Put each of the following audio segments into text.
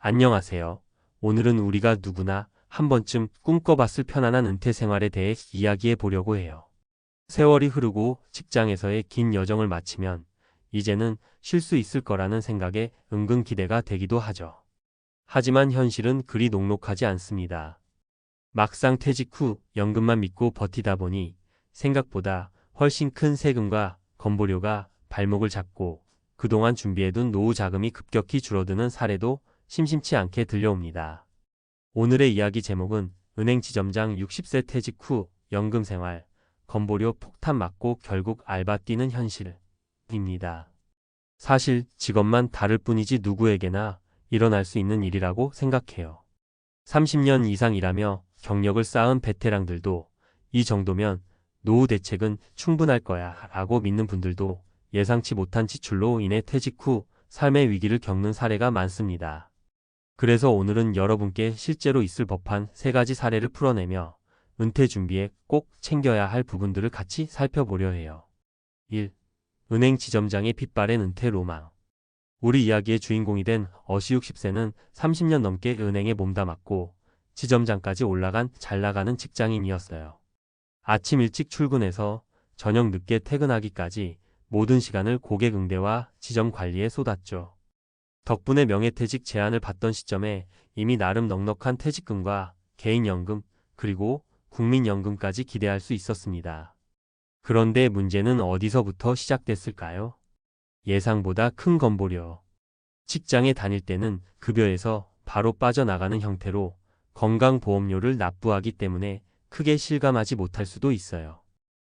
안녕하세요. 오늘은 우리가 누구나 한 번쯤 꿈꿔봤을 편안한 은퇴 생활에 대해 이야기해 보려고 해요. 세월이 흐르고 직장에서의 긴 여정을 마치면 이제는 쉴 수 있을 거라는 생각에 은근 기대가 되기도 하죠. 하지만 현실은 그리 녹록하지 않습니다. 막상 퇴직 후 연금만 믿고 버티다 보니 생각보다 훨씬 큰 세금과 건보료가 발목을 잡고 그동안 준비해둔 노후 자금이 급격히 줄어드는 사례도 심심치 않게 들려옵니다. 오늘의 이야기 제목은 은행 지점장 60세 퇴직 후 연금 생활, 건보료 폭탄 맞고 결국 알바 뛰는 현실입니다. 사실 직업만 다를 뿐이지 누구에게나 일어날 수 있는 일이라고 생각해요. 30년 이상 일하며 경력을 쌓은 베테랑들도 이 정도면 노후 대책은 충분할 거야 라고 믿는 분들도 예상치 못한 지출로 인해 퇴직 후 삶의 위기를 겪는 사례가 많습니다. 그래서 오늘은 여러분께 실제로 있을 법한 3가지 사례를 풀어내며 은퇴 준비에 꼭 챙겨야 할 부분들을 같이 살펴보려 해요. 1. 은행 지점장의 빛바랜 은퇴 로망. 우리 이야기의 주인공이 된 어시 60세는 30년 넘게 은행에 몸담았고 지점장까지 올라간 잘 나가는 직장인이었어요. 아침 일찍 출근해서 저녁 늦게 퇴근하기까지 모든 시간을 고객 응대와 지점 관리에 쏟았죠. 덕분에 명예퇴직 제안을 받던 시점에 이미 나름 넉넉한 퇴직금과 개인연금 그리고 국민연금까지 기대할 수 있었습니다. 그런데 문제는 어디서부터 시작됐을까요? 예상보다 큰 건보료. 직장에 다닐 때는 급여에서 바로 빠져나가는 형태로 건강보험료를 납부하기 때문에 크게 실감하지 못할 수도 있어요.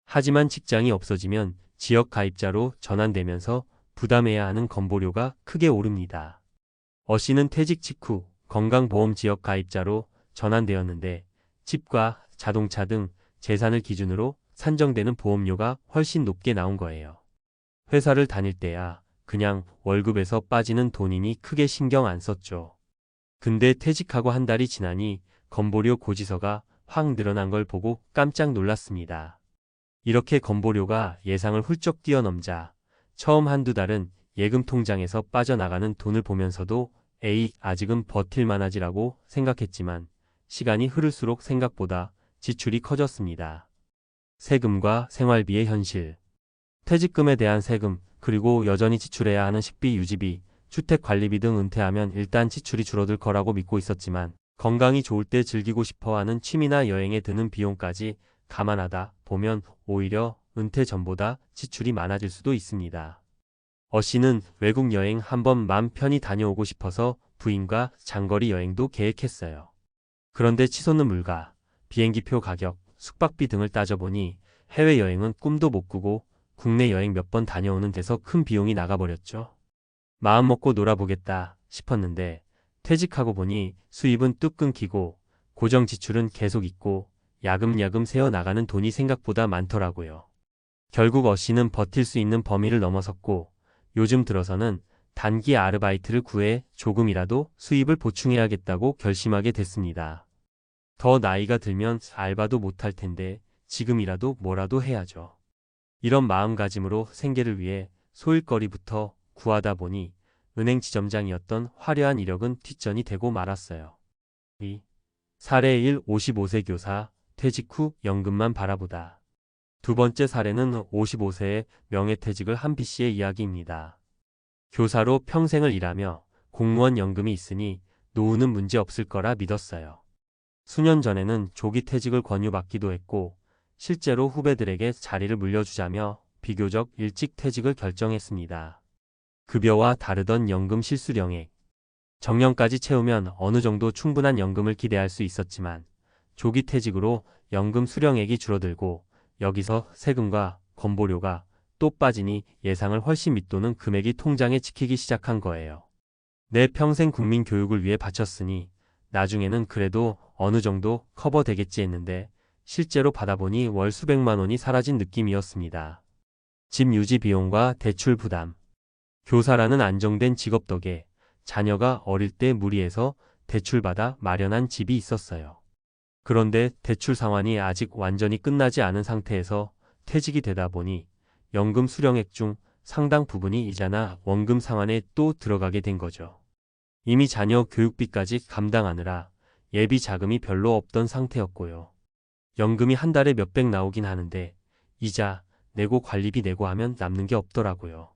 하지만 직장이 없어지면 지역가입자로 전환되면서 부담해야 하는 건보료가 크게 오릅니다. 어씨는 퇴직 직후 건강보험 지역가입자로 전환되었는데 집과 자동차 등 재산을 기준으로 산정되는 보험료가 훨씬 높게 나온 거예요. 회사를 다닐 때야 그냥 월급에서 빠지는 돈이니 크게 신경 안 썼죠. 근데 퇴직하고 한 달이 지나니 건보료 고지서가 확 늘어난 걸 보고 깜짝 놀랐습니다. 이렇게 건보료가 예상을 훌쩍 뛰어넘자 처음 한두 달은 예금 통장에서 빠져나가는 돈을 보면서도 에이, 아직은 버틸만하지라고 생각했지만 시간이 흐를수록 생각보다 지출이 커졌습니다. 세금과 생활비의 현실. 퇴직금에 대한 세금, 그리고 여전히 지출해야 하는 식비, 유지비, 주택관리비 등 은퇴하면 일단 지출이 줄어들 거라고 믿고 있었지만 건강이 좋을 때 즐기고 싶어하는 취미나 여행에 드는 비용까지 감안하다 보면 오히려 은퇴 전보다 지출이 많아질 수도 있습니다. 어씨는 외국 여행 한번 맘 편히 다녀오고 싶어서 부인과 장거리 여행도 계획했어요. 그런데 치솟는 물가, 비행기표 가격, 숙박비 등을 따져보니 해외여행은 꿈도 못 꾸고 국내 여행 몇 번 다녀오는 데서 큰 비용이 나가버렸죠. 마음 먹고 놀아보겠다 싶었는데 퇴직하고 보니 수입은 뚝 끊기고 고정 지출은 계속 있고 야금야금 새어나가는 돈이 생각보다 많더라고요. 결국 어씨는 버틸 수 있는 범위를 넘어섰고 요즘 들어서는 단기 아르바이트를 구해 조금이라도 수입을 보충해야겠다고 결심하게 됐습니다. 더 나이가 들면 알바도 못할 텐데 지금이라도 뭐라도 해야죠. 이런 마음가짐으로 생계를 위해 소일거리부터 구하다 보니 은행 지점장이었던 화려한 이력은 뒷전이 되고 말았어요. 2. 사례 1. 55세 교사, 퇴직 후 연금만 바라보다. 두 번째 사례는 55세의 명예퇴직을 한 B씨의 이야기입니다. 교사로 평생을 일하며 공무원 연금이 있으니 노후는 문제 없을 거라 믿었어요. 수년 전에는 조기 퇴직을 권유받기도 했고 실제로 후배들에게 자리를 물려주자며 비교적 일찍 퇴직을 결정했습니다. 급여와 다르던 연금 실수령액. 정년까지 채우면 어느 정도 충분한 연금을 기대할 수 있었지만 조기 퇴직으로 연금 수령액이 줄어들고 여기서 세금과 건보료가 또 빠지니 예상을 훨씬 밑도는 금액이 통장에 찍히기 시작한 거예요. 내 평생 국민 교육을 위해 바쳤으니 나중에는 그래도 어느 정도 커버되겠지 했는데 실제로 받아보니 월 수백만 원이 사라진 느낌이었습니다. 집 유지 비용과 대출 부담. 교사라는 안정된 직업 덕에 자녀가 어릴 때 무리해서 대출받아 마련한 집이 있었어요. 그런데 대출 상환이 아직 완전히 끝나지 않은 상태에서 퇴직이 되다 보니 연금 수령액 중 상당 부분이 이자나 원금 상환에 또 들어가게 된 거죠. 이미 자녀 교육비까지 감당하느라 예비 자금이 별로 없던 상태였고요. 연금이 한 달에 몇백 나오긴 하는데 이자 내고 관리비 내고 하면 남는 게 없더라고요.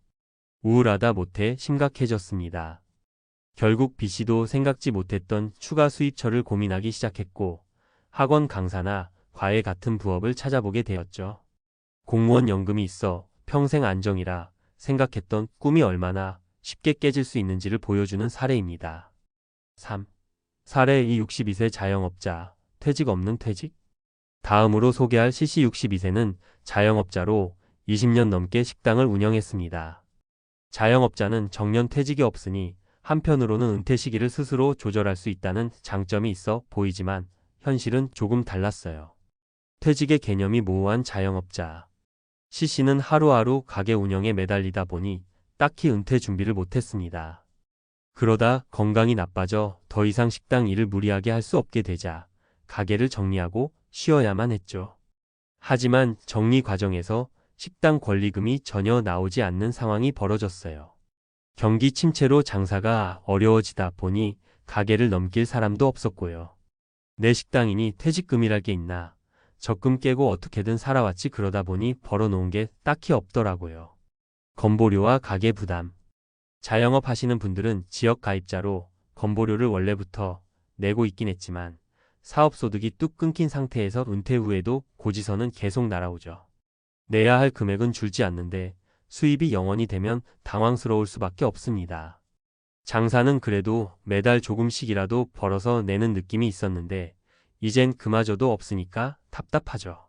우울하다 못해 심각해졌습니다. 결국 B씨도 생각지 못했던 추가 수입처를 고민하기 시작했고 학원 강사나 과외 같은 부업을 찾아보게 되었죠. 공무원 연금이 있어 평생 안정이라 생각했던 꿈이 얼마나 쉽게 깨질 수 있는지를 보여주는 사례입니다. 3. 사례 2. 62세 자영업자, 퇴직 없는 퇴직? 다음으로 소개할 CC 62세는 자영업자로 20년 넘게 식당을 운영했습니다. 자영업자는 정년 퇴직이 없으니 한편으로는 은퇴 시기를 스스로 조절할 수 있다는 장점이 있어 보이지만 현실은 조금 달랐어요. 퇴직의 개념이 모호한 자영업자. CC는 하루하루 가게 운영에 매달리다 보니 딱히 은퇴 준비를 못했습니다. 그러다 건강이 나빠져 더 이상 식당 일을 무리하게 할 수 없게 되자 가게를 정리하고 쉬어야만 했죠. 하지만 정리 과정에서 식당 권리금이 전혀 나오지 않는 상황이 벌어졌어요. 경기 침체로 장사가 어려워지다 보니 가게를 넘길 사람도 없었고요. 내 식당이니 퇴직금이랄 게 있나. 적금 깨고 어떻게든 살아왔지 그러다 보니 벌어놓은 게 딱히 없더라고요. 건보료와 가게 부담. 자영업 하시는 분들은 지역 가입자로 건보료를 원래부터 내고 있긴 했지만 사업소득이 뚝 끊긴 상태에서 은퇴 후에도 고지서는 계속 날아오죠. 내야 할 금액은 줄지 않는데 수입이 0원이 되면 당황스러울 수밖에 없습니다. 장사는 그래도 매달 조금씩이라도 벌어서 내는 느낌이 있었는데 이젠 그마저도 없으니까 답답하죠.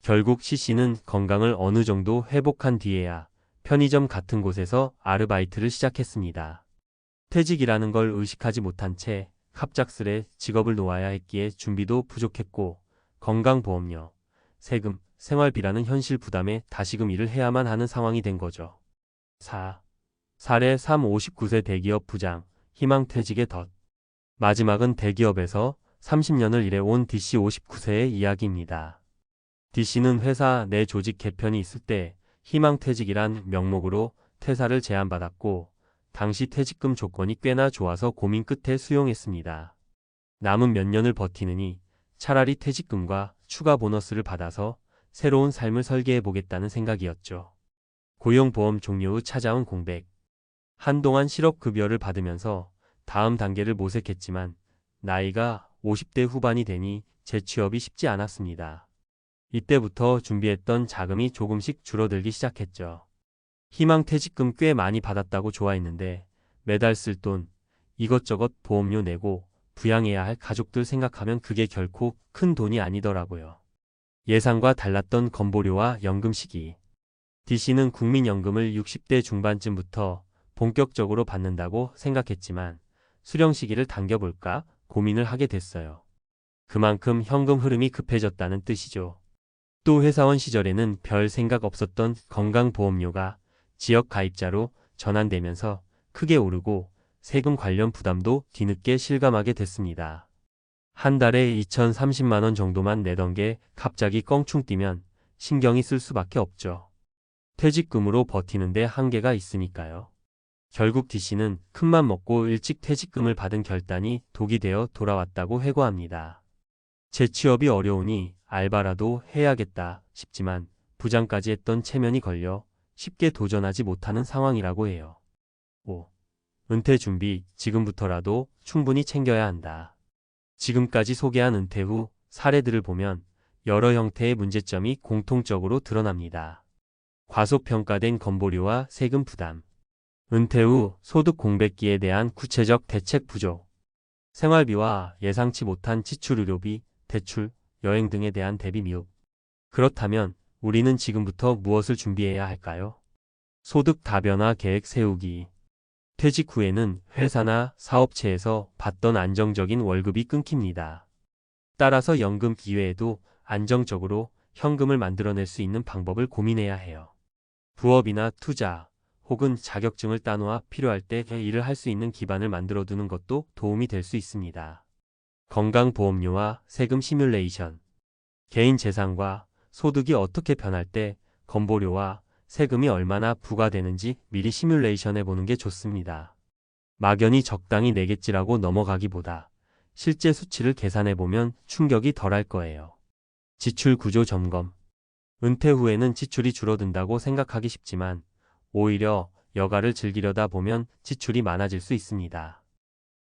결국 CC는 건강을 어느 정도 회복한 뒤에야 편의점 같은 곳에서 아르바이트를 시작했습니다. 퇴직이라는 걸 의식하지 못한 채 갑작스레 직업을 놓아야 했기에 준비도 부족했고 건강보험료, 세금, 생활비라는 현실 부담에 다시금 일을 해야만 하는 상황이 된 거죠. 4. 사례 3. 59세 대기업 부장, 희망퇴직의 덫. 마지막은 대기업에서 30년을 일해온 DC 59세의 이야기입니다. DC는 회사 내 조직 개편이 있을 때 희망퇴직이란 명목으로 퇴사를 제안받았고 당시 퇴직금 조건이 꽤나 좋아서 고민 끝에 수용했습니다. 남은 몇 년을 버티느니 차라리 퇴직금과 추가 보너스를 받아서 새로운 삶을 설계해보겠다는 생각이었죠. 고용보험 종료 후 찾아온 공백. 한동안 실업급여를 받으면서 다음 단계를 모색했지만 나이가 50대 후반이 되니 재취업이 쉽지 않았습니다. 이때부터 준비했던 자금이 조금씩 줄어들기 시작했죠. 희망퇴직금 꽤 많이 받았다고 좋아했는데 매달 쓸 돈, 이것저것 보험료 내고 부양해야 할 가족들 생각하면 그게 결코 큰 돈이 아니더라고요. 예상과 달랐던 건보료와 연금 시기. DC는 국민연금을 60대 중반쯤부터 본격적으로 받는다고 생각했지만 수령 시기를 당겨볼까 고민을 하게 됐어요. 그만큼 현금 흐름이 급해졌다는 뜻이죠. 또 회사원 시절에는 별 생각 없었던 건강보험료가 지역 가입자로 전환되면서 크게 오르고 세금 관련 부담도 뒤늦게 실감하게 됐습니다. 한 달에 2,030만 원 정도만 내던 게 갑자기 껑충 뛰면 신경이 쓸 수밖에 없죠. 퇴직금으로 버티는데 한계가 있으니까요. 결국 DC는 큰맘 먹고 일찍 퇴직금을 받은 결단이 독이 되어 돌아왔다고 회고합니다. 재취업이 어려우니 알바라도 해야겠다 싶지만 부장까지 했던 체면이 걸려 쉽게 도전하지 못하는 상황이라고 해요. 5. 은퇴 준비 지금부터라도 충분히 챙겨야 한다. 지금까지 소개한 은퇴 후 사례들을 보면 여러 형태의 문제점이 공통적으로 드러납니다. 과소평가된 건보료와 세금 부담, 은퇴 후 소득 공백기에 대한 구체적 대책 부족, 생활비와 예상치 못한 지출 의료비, 대출, 여행 등에 대한 대비 미흡. 그렇다면 우리는 지금부터 무엇을 준비해야 할까요? 소득 다변화 계획 세우기. 퇴직 후에는 회사나 사업체에서 받던 안정적인 월급이 끊깁니다. 따라서 연금 이외에도 안정적으로 현금을 만들어낼 수 있는 방법을 고민해야 해요. 부업이나 투자 혹은 자격증을 따놓아 필요할 때 일을 할 수 있는 기반을 만들어두는 것도 도움이 될 수 있습니다. 건강보험료와 세금 시뮬레이션. 개인 재산과 소득이 어떻게 변할 때 건보료와 세금이 얼마나 부과되는지 미리 시뮬레이션 해보는 게 좋습니다. 막연히 적당히 내겠지라고 넘어가기보다 실제 수치를 계산해보면 충격이 덜할 거예요. 지출 구조 점검. 은퇴 후에는 지출이 줄어든다고 생각하기 쉽지만 오히려 여가를 즐기려다 보면 지출이 많아질 수 있습니다.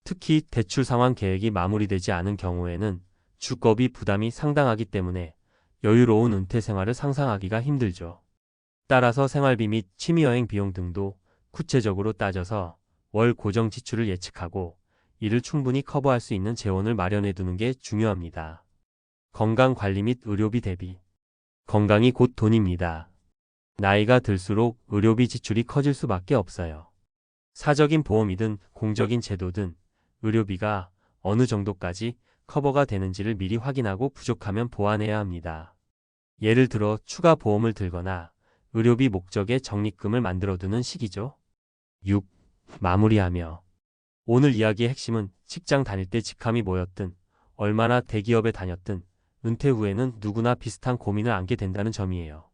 특히 대출 상환 계획이 마무리되지 않은 경우에는 주거비 부담이 상당하기 때문에 여유로운 은퇴 생활을 상상하기가 힘들죠. 따라서 생활비 및 취미여행 비용 등도 구체적으로 따져서 월 고정 지출을 예측하고 이를 충분히 커버할 수 있는 재원을 마련해 두는 게 중요합니다. 건강관리 및 의료비 대비. 건강이 곧 돈입니다. 나이가 들수록 의료비 지출이 커질 수밖에 없어요. 사적인 보험이든 공적인 제도든 의료비가 어느 정도까지 커버가 되는지를 미리 확인하고 부족하면 보완해야 합니다. 예를 들어 추가 보험을 들거나 의료비 목적의 적립금을 만들어두는 식이죠. 6. 마무리하며. 오늘 이야기의 핵심은 직장 다닐 때 직함이 뭐였든 얼마나 대기업에 다녔든 은퇴 후에는 누구나 비슷한 고민을 안게 된다는 점이에요.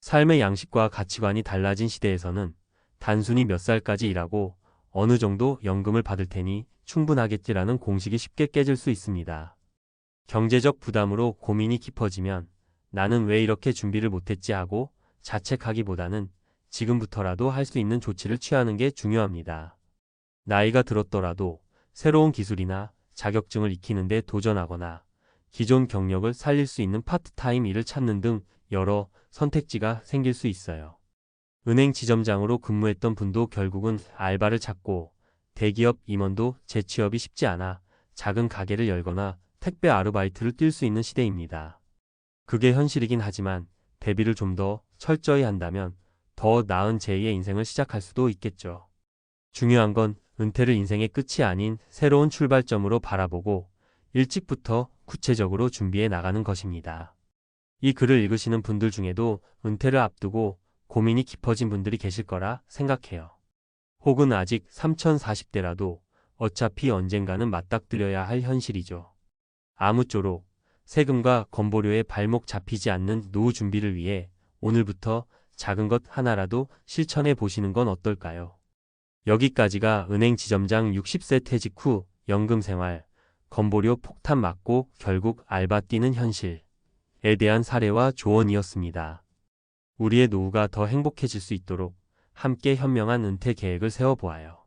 삶의 양식과 가치관이 달라진 시대에서는 단순히 몇 살까지 일하고 어느 정도 연금을 받을 테니 충분하겠지라는 공식이 쉽게 깨질 수 있습니다. 경제적 부담으로 고민이 깊어지면 나는 왜 이렇게 준비를 못했지 하고 자책하기보다는 지금부터라도 할 수 있는 조치를 취하는 게 중요합니다. 나이가 들었더라도 새로운 기술이나 자격증을 익히는 데 도전하거나 기존 경력을 살릴 수 있는 파트타임 일을 찾는 등 여러 선택지가 생길 수 있어요. 은행 지점장으로 근무했던 분도 결국은 알바를 찾고 대기업 임원도 재취업이 쉽지 않아 작은 가게를 열거나 택배 아르바이트를 뛸 수 있는 시대입니다. 그게 현실이긴 하지만 대비를 좀 더 철저히 한다면 더 나은 제2의 인생을 시작할 수도 있겠죠. 중요한 건 은퇴를 인생의 끝이 아닌 새로운 출발점으로 바라보고 일찍부터 구체적으로 준비해 나가는 것입니다. 이 글을 읽으시는 분들 중에도 은퇴를 앞두고 고민이 깊어진 분들이 계실 거라 생각해요. 혹은 아직 3040대라도 어차피 언젠가는 맞닥뜨려야 할 현실이죠. 아무쪼록 세금과 건보료에 발목 잡히지 않는 노후 준비를 위해 오늘부터 작은 것 하나라도 실천해 보시는 건 어떨까요? 여기까지가 은행 지점장 60세 퇴직 후 연금 생활, 건보료 폭탄 맞고 결국 알바 뛰는 현실에 대한 사례와 조언이었습니다. 우리의 노후가 더 행복해질 수 있도록 함께 현명한 은퇴 계획을 세워보아요.